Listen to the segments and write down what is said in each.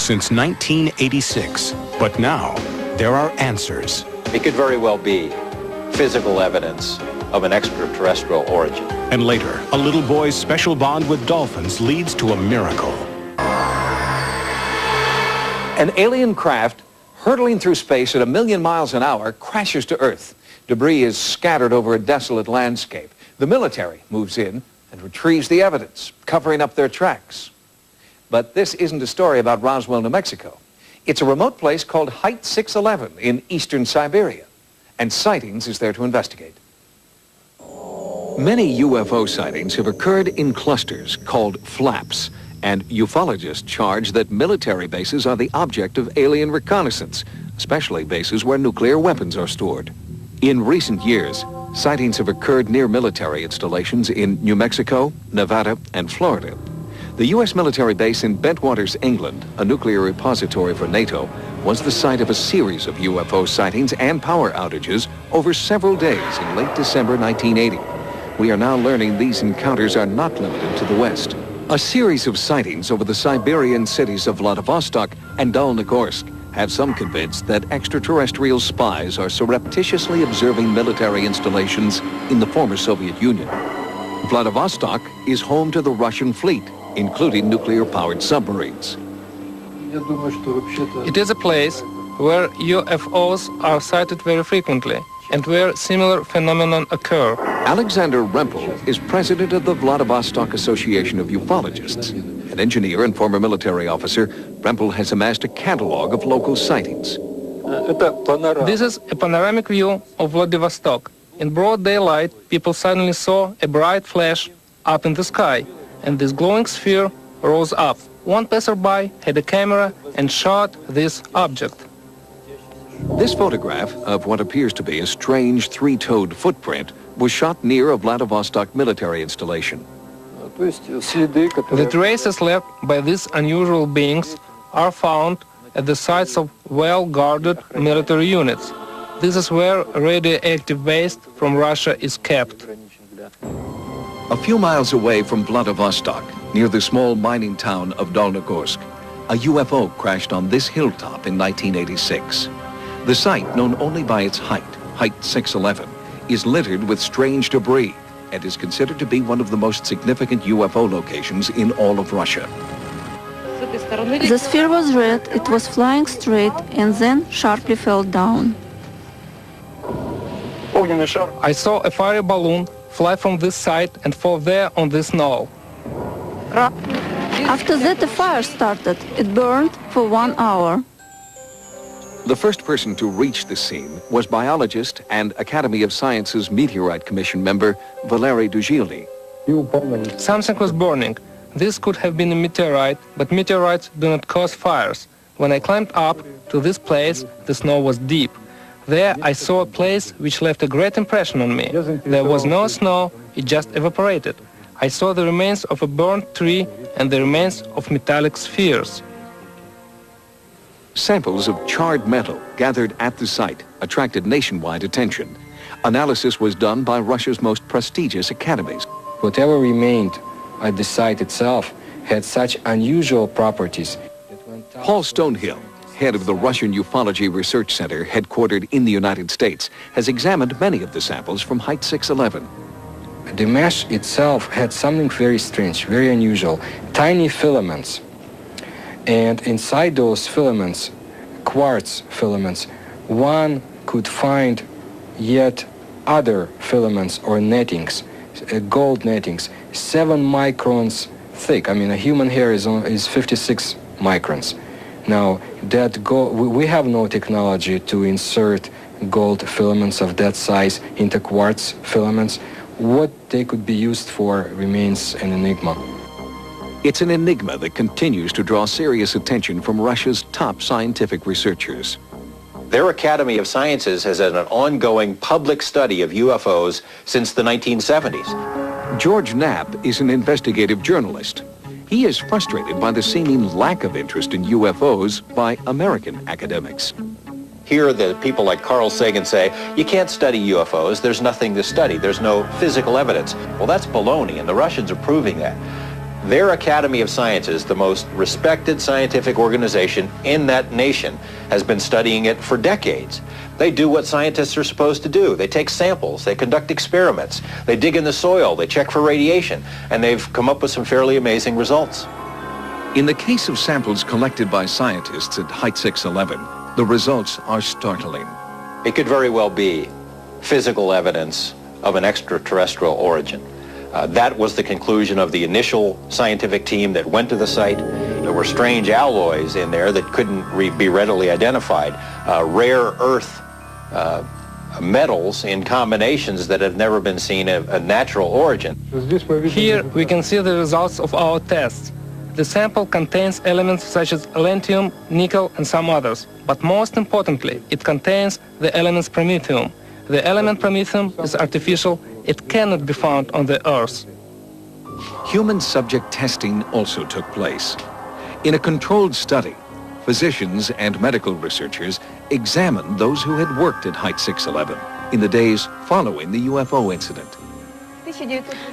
Since 1986. But now, there are answers. It could very well be physical evidence of an extraterrestrial origin. And later, a little boy's special bond with dolphins leads to a miracle. An alien craft hurtling through space at 1,000,000 miles an hour crashes to Earth. Debris is scattered over a desolate landscape. The military moves in and retrieves the evidence, covering up their tracks. But this isn't a story about Roswell, New Mexico. It's a remote place called Height 611 in eastern Siberia, and Sightings is there to investigate. Many UFO sightings have occurred in clusters called flaps, and ufologists charge that military bases are the object of alien reconnaissance, especially bases where nuclear weapons are stored. In recent years, sightings have occurred near military installations in New Mexico, Nevada, and Florida. The U.S. military base in Bentwaters, England, a nuclear repository for NATO, was the site of a series of UFO sightings and power outages over several days in late December 1980. We are now learning these encounters are not limited to the West. A series of sightings over the Siberian cities of Vladivostok and Dolnogorsk have some convinced that extraterrestrial spies are surreptitiously observing military installations in the former Soviet Union. Vladivostok is home to the Russian fleet, including nuclear-powered submarines. It is a place where UFOs are sighted very frequently and where similar phenomena occur. Alexander Rempel is president of the Vladivostok Association of Ufologists. An engineer and former military officer, Rempel has amassed a catalog of local sightings. This is a panoramic view of Vladivostok. In broad daylight, people suddenly saw a bright flash up in the sky, and this glowing sphere rose up. One passerby had a camera and shot this object. This photograph of what appears to be a strange three-toed footprint was shot near a Vladivostok military installation. The traces left by these unusual beings are found at the sites of well-guarded military units. This is where radioactive waste from Russia is kept. A few miles away from Vladivostok, near the small mining town of Dolnogorsk, a UFO crashed on this hilltop in 1986. The site, known only by its height, Height 611, is littered with strange debris and is considered to be one of the most significant UFO locations in all of Russia. The sphere was red, it was flying straight and then sharply fell down. I saw a fiery balloon fly from this site and fall there on the snow. After that, a fire started. It burned for 1 hour. The first person to reach the scene was biologist and Academy of Sciences Meteorite Commission member Valery Duzhilny. Something was burning. This could have been a meteorite, but meteorites do not cause fires. When I climbed up to this place, the snow was deep. There I saw a place which left a great impression on me. There was no snow, it just evaporated. I saw the remains of a burnt tree and the remains of metallic spheres. Samples of charred metal gathered at the site attracted nationwide attention. Analysis was done by Russia's most prestigious academies. Whatever remained at the site itself had such unusual properties. Paul Stonehill, head of the Russian Ufology Research Center headquartered in the United States, has examined many of the samples from Height 611. The mesh itself had something very strange, very unusual, tiny filaments. And inside those filaments, quartz filaments, one could find yet other filaments or nettings, gold nettings, 7 microns thick. I mean, a human hair is 56 microns. Now, we have no technology to insert gold filaments of that size into quartz filaments. What they could be used for remains an enigma. It's an enigma that continues to draw serious attention from Russia's top scientific researchers. Their Academy of Sciences has had an ongoing public study of UFOs since the 1970s. George Knapp is an investigative journalist. He is frustrated by the seeming lack of interest in UFOs by American academics. Here, the people like Carl Sagan say, you can't study UFOs, there's nothing to study, there's no physical evidence. Well, that's baloney, and the Russians are proving that. Their Academy of Sciences, the most respected scientific organization in that nation, has been studying it for decades. They do what scientists are supposed to do. They take samples, they conduct experiments, they dig in the soil, they check for radiation, and they've come up with some fairly amazing results. In the case of samples collected by scientists at Height 611, the results are startling. It could very well be physical evidence of an extraterrestrial origin. That was the conclusion of the initial scientific team that went to the site. There were strange alloys in there that couldn't be readily identified. Rare earth metals in combinations that have never been seen of a natural origin. Here we can see the results of our tests. The sample contains elements such as lanthanum, nickel, and some others. But most importantly, it contains the elements promethium. The element promethium is artificial. It cannot be found on the Earth. Human subject testing also took place. In a controlled study, physicians and medical researchers examined those who had worked at Height 611 in the days following the UFO incident.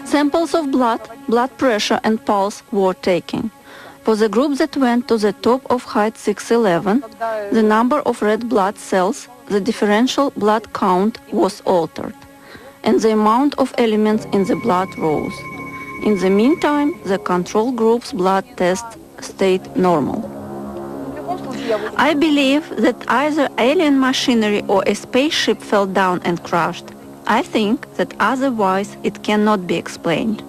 Samples of blood, blood pressure and pulse were taken. For the group that went to the top of Height 611, the number of red blood cells, the differential blood count was altered, and the amount of elements in the blood rose. In the meantime, the control group's blood test stayed normal. I believe that either alien machinery or a spaceship fell down and crashed. I think that otherwise it cannot be explained.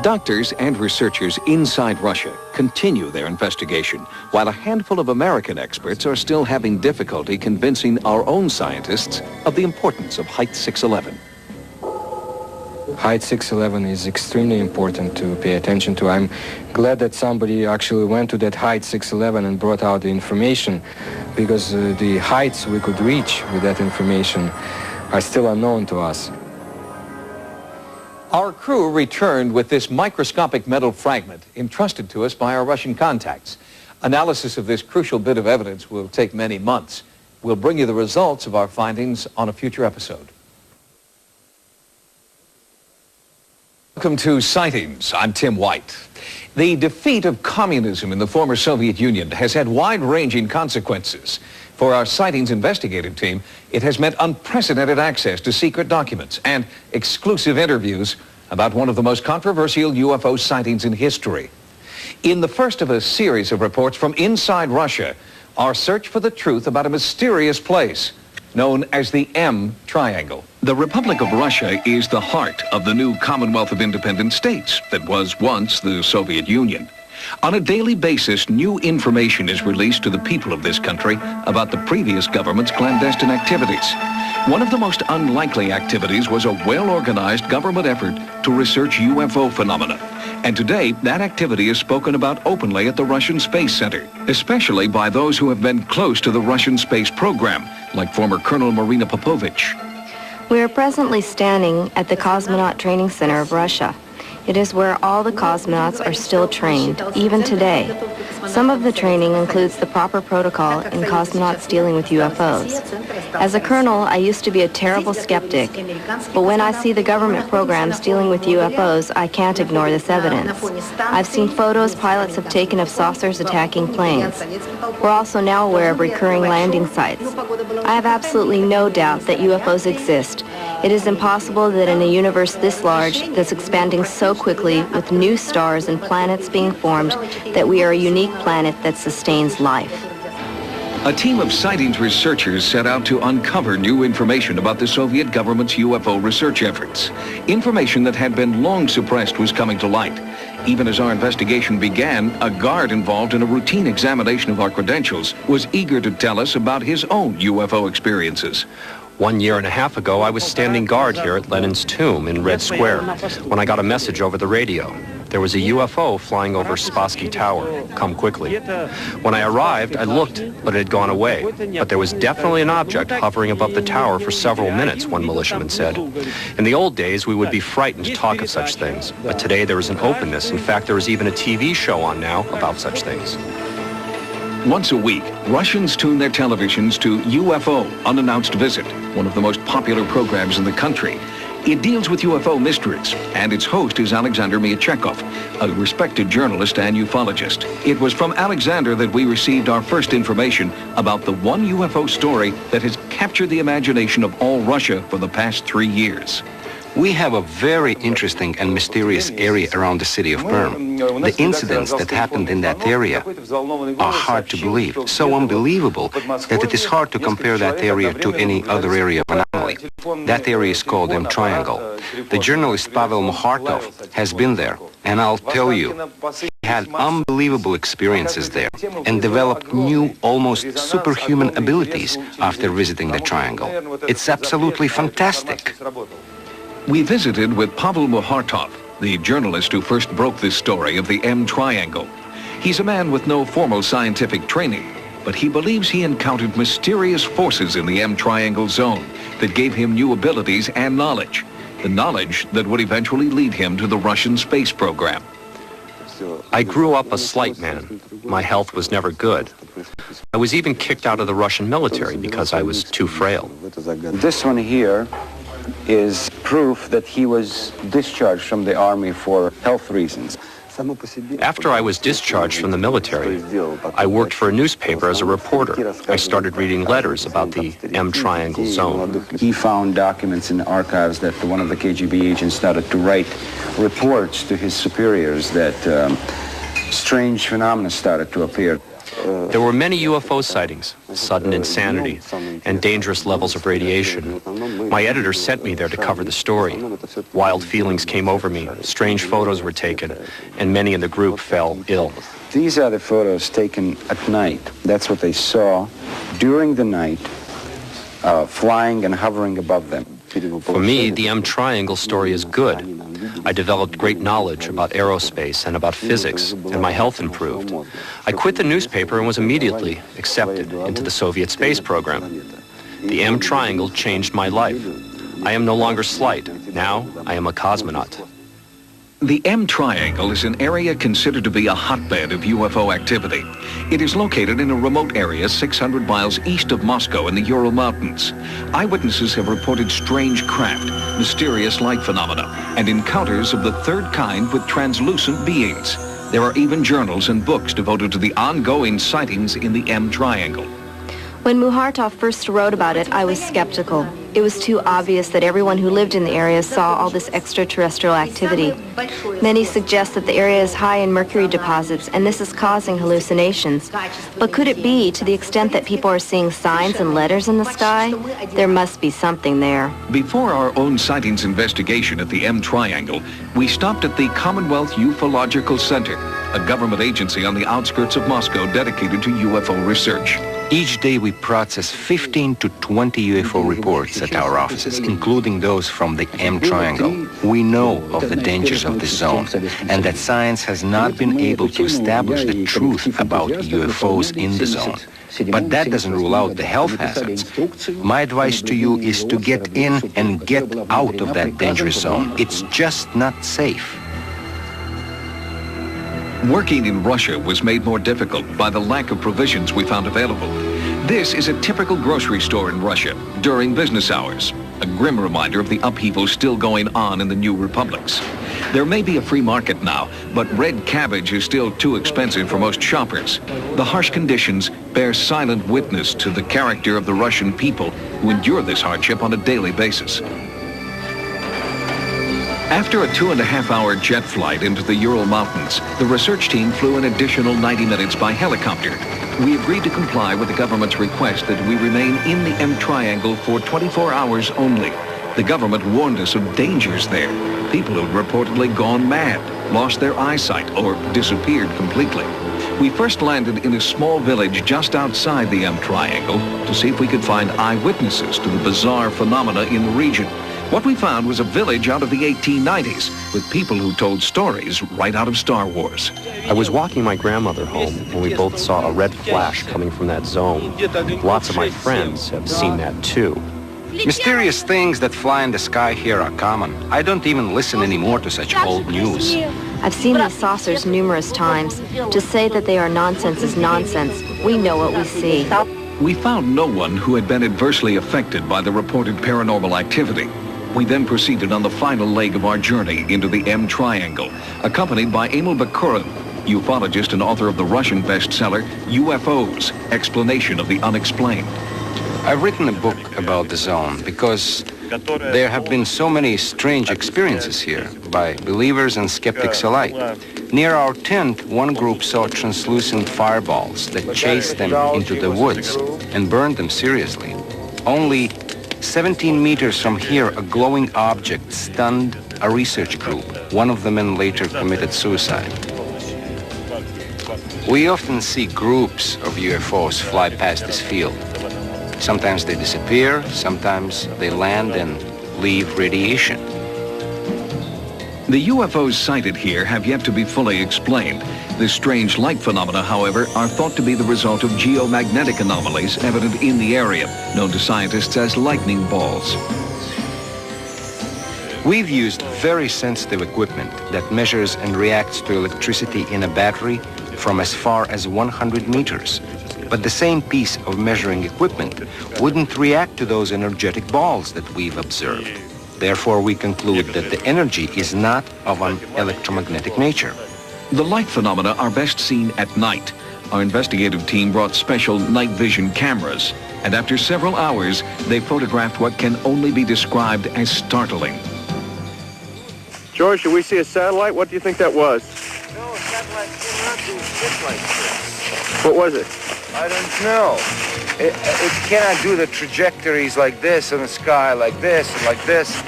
Doctors and researchers inside Russia continue their investigation, while a handful of American experts are still having difficulty convincing our own scientists of the importance of Height 611. Height 611 is extremely important to pay attention to. I'm glad that somebody actually went to that Height 611 and brought out the information, because the heights we could reach with that information are still unknown to us. Our crew returned with this microscopic metal fragment entrusted to us by our Russian contacts. Analysis of this crucial bit of evidence will take many months. We'll bring you the results of our findings on a future episode. Welcome to Sightings. I'm Tim White. The defeat of communism in the former Soviet Union has had wide-ranging consequences. For our Sightings investigative team, it has meant unprecedented access to secret documents and exclusive interviews about one of the most controversial UFO sightings in history. In the first of a series of reports from inside Russia, our search for the truth about a mysterious place known as the M Triangle. The Republic of Russia is the heart of the new Commonwealth of Independent States that was once the Soviet Union. On a daily basis, new information is released to the people of this country about the previous government's clandestine activities. One of the most unlikely activities was a well-organized government effort to research UFO phenomena. And today, that activity is spoken about openly at the Russian Space Center, especially by those who have been close to the Russian space program, like former Colonel Marina Popovich. We are presently standing at the Cosmonaut Training Center of Russia. It is where all the cosmonauts are still trained, even today. Some of the training includes the proper protocol in cosmonauts dealing with UFOs. As a colonel, I used to be a terrible skeptic, but when I see the government programs dealing with UFOs, I can't ignore this evidence. I've seen photos pilots have taken of saucers attacking planes. We're also now aware of recurring landing sites. I have absolutely no doubt that UFOs exist. It is impossible that in a universe this large, that's expanding so quickly with new stars and planets being formed, that we are a unique planet that sustains life. A team of Sightings researchers set out to uncover new information about the Soviet government's UFO research efforts. Information that had been long suppressed was coming to light. Even as our investigation began, a guard involved in a routine examination of our credentials was eager to tell us about his own UFO experiences. 1.5 years ago, I was standing guard here at Lenin's tomb in Red Square when I got a message over the radio. There was a UFO flying over Spassky Tower. Come quickly. When I arrived, I looked, but it had gone away. But there was definitely an object hovering above the tower for several minutes, one militiaman said. In the old days, we would be frightened to talk of such things. But today, there is an openness. In fact, there is even a TV show on now about such things. Once a week, Russians tune their televisions to UFO, Unannounced Visit, one of the most popular programs in the country. It deals with UFO mysteries, and its host is Alexander Miachekov, a respected journalist and ufologist. It was from Alexander that we received our first information about the one UFO story that has captured the imagination of all Russia for the past 3 years. We have a very interesting and mysterious area around the city of Perm. The incidents that happened in that area are hard to believe, so unbelievable that it is hard to compare that area to any other area of anomaly. That area is called M Triangle. The journalist Pavel Mohartov has been there, and I'll tell you, he had unbelievable experiences there and developed new, almost superhuman abilities after visiting the triangle. It's absolutely fantastic. We visited with Pavel Mohartov, the journalist who first broke this story of the M Triangle. He's a man with no formal scientific training, but he believes he encountered mysterious forces in the M Triangle zone that gave him new abilities and knowledge, the knowledge that would eventually lead him to the Russian space program. I grew up a slight man. My health was never good. I was even kicked out of the Russian military because I was too frail. This one here is proof that he was discharged from the army for health reasons. After I was discharged from the military, I worked for a newspaper as a reporter. I started reading letters about the M Triangle zone. He found documents in the archives that one of the KGB agents started to write reports to his superiors that strange phenomena started to appear. There were many UFO sightings, sudden insanity, and dangerous levels of radiation. My editor sent me there to cover the story. Wild feelings came over me, strange photos were taken, and many in the group fell ill. These are the photos taken at night. That's what they saw during the night, flying and hovering above them. For me, the M Triangle story is good. I developed great knowledge about aerospace and about physics, and my health improved. I quit the newspaper and was immediately accepted into the Soviet space program. The M Triangle changed my life. I am no longer slight. Now I am a cosmonaut. The M Triangle is an area considered to be a hotbed of UFO activity. It is located in a remote area 600 miles east of Moscow in the Ural Mountains. Eyewitnesses have reported strange craft, mysterious light phenomena, and encounters of the third kind with translucent beings. There are even journals and books devoted to the ongoing sightings in the M Triangle. When Mohartov first wrote about it, I was skeptical. It was too obvious that everyone who lived in the area saw all this extraterrestrial activity. Many suggest that the area is high in mercury deposits, and this is causing hallucinations. But could it be, to the extent that people are seeing signs and letters in the sky? There must be something there. Before our own sightings investigation at the M Triangle, we stopped at the Commonwealth Ufological Center, a government agency on the outskirts of Moscow dedicated to UFO research. Each day we process 15 to 20 UFO reports at our offices, including those from the M Triangle. We know of the dangers of this zone and that science has not been able to establish the truth about UFOs in the zone. But that doesn't rule out the health hazards. My advice to you is to get in and get out of that dangerous zone. It's just not safe. Working in Russia was made more difficult by the lack of provisions we found available. This is a typical grocery store in Russia during business hours, a grim reminder of the upheaval still going on in the new republics. There may be a free market now, but red cabbage is still too expensive for most shoppers. The harsh conditions bear silent witness to the character of the Russian people who endure this hardship on a daily basis. After a 2.5-hour jet flight into the Ural Mountains, the research team flew an additional 90 minutes by helicopter. We agreed to comply with the government's request that we remain in the M Triangle for 24 hours only. The government warned us of dangers there. People who had reportedly gone mad, lost their eyesight, or disappeared completely. We first landed in a small village just outside the M Triangle to see if we could find eyewitnesses to the bizarre phenomena in the region. What we found was a village out of the 1890s with people who told stories right out of Star Wars. I was walking my grandmother home when we both saw a red flash coming from that zone. Lots of my friends have seen that too. Mysterious things that fly in the sky here are common. I don't even listen anymore to such old news. I've seen these saucers numerous times. To say that they are nonsense is nonsense. We know what we see. We found no one who had been adversely affected by the reported paranormal activity. We then proceeded on the final leg of our journey into the M Triangle, accompanied by Emil Bakurin, ufologist and author of the Russian bestseller, UFOs, Explanation of the Unexplained. I've written a book about the zone because there have been so many strange experiences here by believers and skeptics alike. Near our tent, one group saw translucent fireballs that chased them into the woods and burned them seriously. Only 17 meters from here, a glowing object stunned a research group. One of the men later committed suicide. We often see groups of UFOs fly past this field. Sometimes they disappear, sometimes they land and leave radiation. The UFOs sighted here have yet to be fully explained. The strange light phenomena, however, are thought to be the result of geomagnetic anomalies evident in the area, known to scientists as lightning balls. We've used very sensitive equipment that measures and reacts to electricity in a battery from as far as 100 meters. But the same piece of measuring equipment wouldn't react to those energetic balls that we've observed. Therefore, we conclude that the energy is not of an electromagnetic nature. The light phenomena are best seen at night. Our investigative team brought special night vision cameras, and after several hours, they photographed what can only be described as startling. George, did we see a satellite? What do you think that was? No, satellite cannot do shit like this. What was it? I don't know. It cannot do the trajectories like this in the sky, like this, and like this.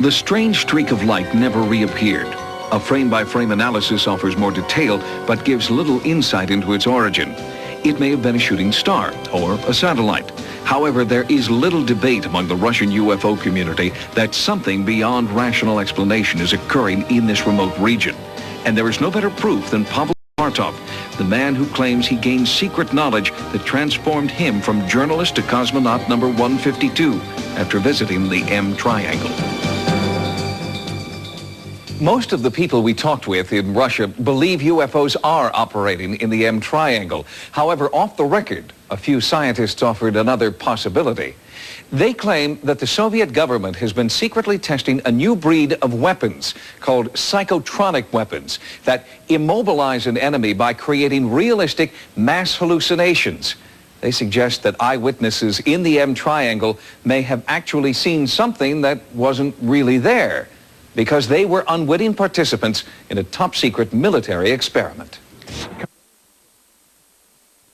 The strange streak of light never reappeared. A frame-by-frame analysis offers more detail, but gives little insight into its origin. It may have been a shooting star or a satellite. However, there is little debate among the Russian UFO community that something beyond rational explanation is occurring in this remote region. And there is no better proof than Pavel Martov, the man who claims he gained secret knowledge that transformed him from journalist to cosmonaut number 152 after visiting the M Triangle. Most of the people we talked with in Russia believe UFOs are operating in the M Triangle. However, off the record, a few scientists offered another possibility. They claim that the Soviet government has been secretly testing a new breed of weapons called psychotronic weapons that immobilize an enemy by creating realistic mass hallucinations. They suggest that eyewitnesses in the M Triangle may have actually seen something that wasn't really there, because they were unwitting participants in a top-secret military experiment.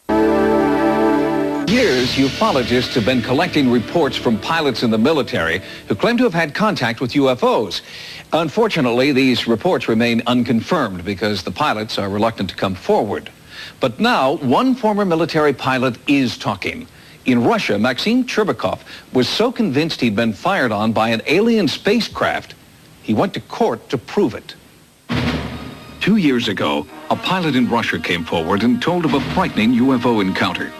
For years, ufologists have been collecting reports from pilots in the military who claim to have had contact with UFOs. Unfortunately, these reports remain unconfirmed because the pilots are reluctant to come forward. But now, one former military pilot is talking. In Russia, Maxim Cherbakov was so convinced he'd been fired on by an alien spacecraft, he went to court to prove it. 2 years ago, a pilot in Russia came forward and told of a frightening UFO encounter.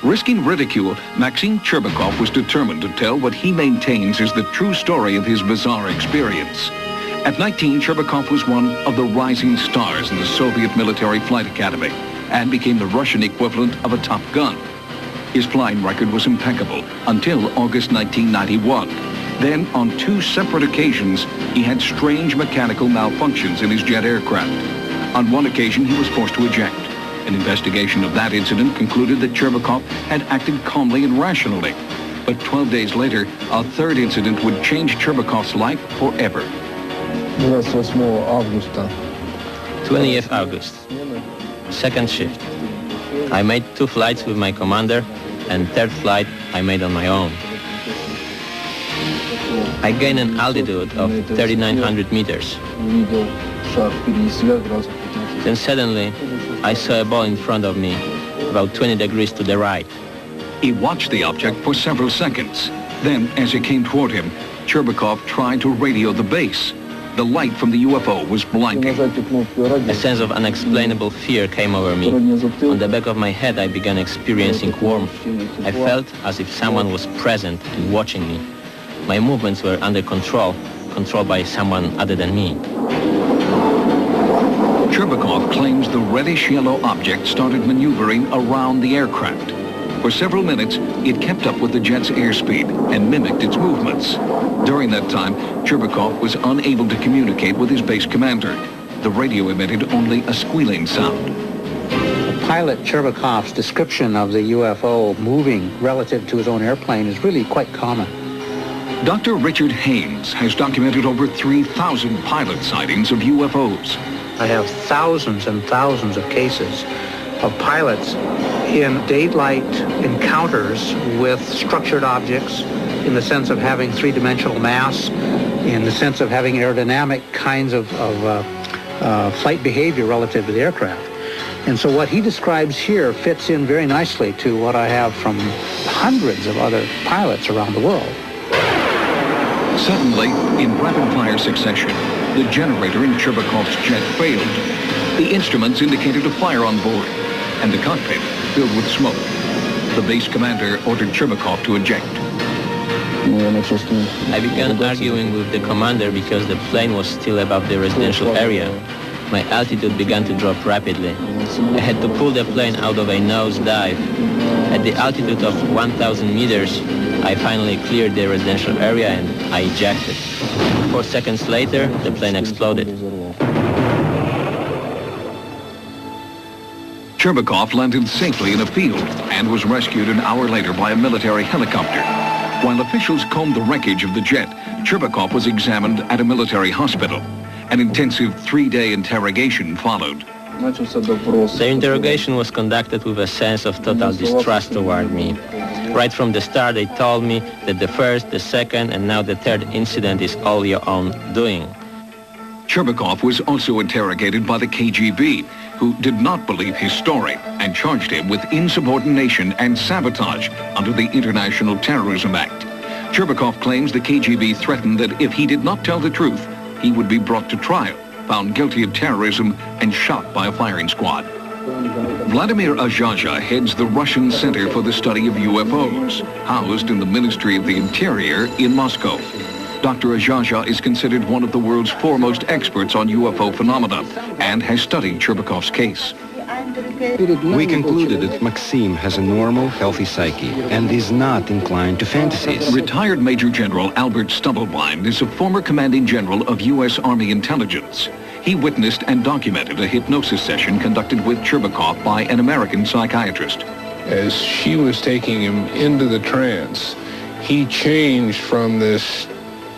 Risking ridicule, Maxim Cherbakov was determined to tell what he maintains is the true story of his bizarre experience. At 19, Cherbakov was one of the rising stars in the Soviet Military Flight Academy and became the Russian equivalent of a Top Gun. His flying record was impeccable until August 1991. Then, on 2 separate occasions, he had strange mechanical malfunctions in his jet aircraft. On one occasion, he was forced to eject. An investigation of that incident concluded that Cherbakov had acted calmly and rationally. But 12 days later, a third incident would change Cherbakov's life forever. 20th August, second shift. I made 2 flights with my commander, and third flight I made on my own. I gained an altitude of 3,900 meters. Then suddenly, I saw a ball in front of me, about 20 degrees to the right. He watched the object for several seconds. Then, as it came toward him, Cherbakov tried to radio the base. The light from the UFO was blinding. A sense of unexplainable fear came over me. On the back of my head, I began experiencing warmth. I felt as if someone was present and watching me. My movements were under control, controlled by someone other than me. Cherbakov claims the reddish-yellow object started maneuvering around the aircraft. For several minutes, it kept up with the jet's airspeed and mimicked its movements. During that time, Cherbakov was unable to communicate with his base commander. The radio emitted only a squealing sound. Pilot Cherbakov's description of the UFO moving relative to his own airplane is really quite common. Dr. Richard Haynes has documented over 3,000 pilot sightings of UFOs. I have thousands and thousands of cases of pilots in daylight encounters with structured objects in the sense of having three-dimensional mass, in the sense of having aerodynamic kinds of flight behavior relative to the aircraft. And so what he describes here fits in very nicely to what I have from hundreds of other pilots around the world. Suddenly, in rapid-fire succession, the generator in Cherbakov's jet failed. The instruments indicated a fire on board, and the cockpit filled with smoke. The base commander ordered Cherbakov to eject. I began arguing with the commander because the plane was still above the residential area. My altitude began to drop rapidly. I had to pull the plane out of a nosedive. At the altitude of 1,000 meters, I finally cleared the residential area and I ejected. 4 seconds later, the plane exploded. Cherbakov landed safely in a field and was rescued an hour later by a military helicopter. While officials combed the wreckage of the jet, Cherbakov was examined at a military hospital. An intensive 3-day interrogation followed. The interrogation was conducted with a sense of total distrust toward me. Right from the start, they told me that the first, the second, and now the third incident is all your own doing. Cherbakov was also interrogated by the KGB, who did not believe his story and charged him with insubordination and sabotage under the International Terrorism Act. Cherbakov claims the KGB threatened that if he did not tell the truth, he would be brought to trial, found guilty of terrorism, and shot by a firing squad. Vladimir Azhaja heads the Russian Center for the Study of UFOs, housed in the Ministry of the Interior in Moscow. Dr. Azhaja is considered one of the world's foremost experts on UFO phenomena and has studied Cherbakov's case. We concluded that Maxim has a normal, healthy psyche and is not inclined to fantasies. Retired Major General Albert Stubblebine is a former commanding general of U.S. Army intelligence. He witnessed and documented a hypnosis session conducted with Cherbakov by an American psychiatrist. As she was taking him into the trance, he changed from this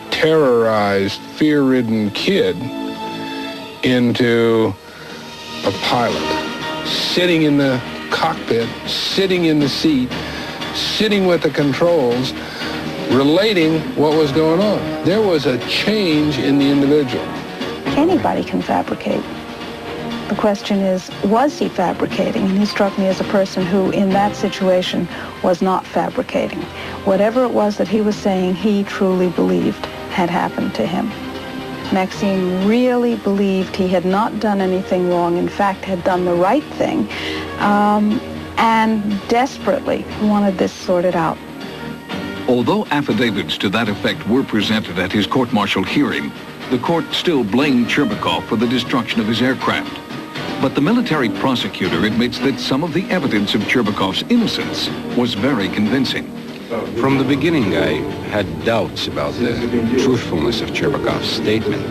terrorized, fear-ridden kid into a pilot, sitting in the cockpit, sitting in the seat, sitting with the controls, relating what was going on. There was a change in the individual. Anybody can fabricate. The question is, was he fabricating? And he struck me as a person who, in that situation, was not fabricating. Whatever it was that he was saying, he truly believed had happened to him. Maxime really believed he had not done anything wrong, in fact had done the right thing, and desperately wanted this sorted out. Although affidavits to that effect were presented at his court-martial hearing, the court still blamed Cherbakov for the destruction of his aircraft. But the military prosecutor admits that some of the evidence of Cherbakov's innocence was very convincing. From the beginning, I had doubts about the truthfulness of Cherbakov's statement.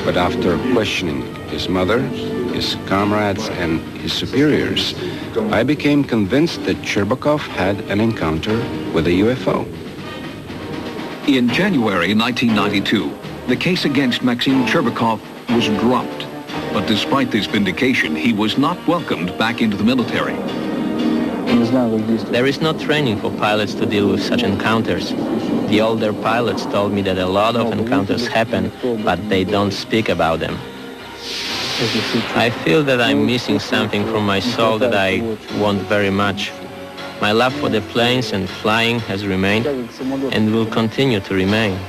But after questioning his mother, his comrades, and his superiors, I became convinced that Cherbakov had an encounter with a UFO. In January 1992, the case against Maxim Cherbakov was dropped. But despite this vindication, he was not welcomed back into the military. There is no training for pilots to deal with such encounters. The older pilots told me that a lot of encounters happen, but they don't speak about them. I feel that I'm missing something from my soul that I want very much. My love for the planes and flying has remained and will continue to remain.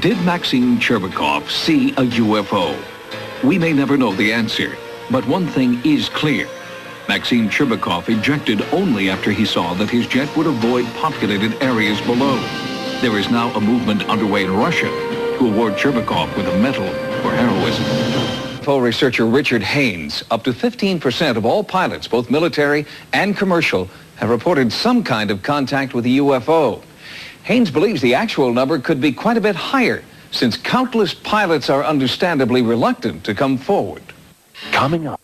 Did Maxim Cherbakov see a UFO? We may never know the answer, but one thing is clear. Maxim Cherbakov ejected only after he saw that his jet would avoid populated areas below. There is now a movement underway in Russia to award Cherbakov with a medal for heroism. UFO researcher Richard Haynes, up to 15% of all pilots, both military and commercial, have reported some kind of contact with a UFO. Haynes believes the actual number could be quite a bit higher, since countless pilots are understandably reluctant to come forward. Coming up.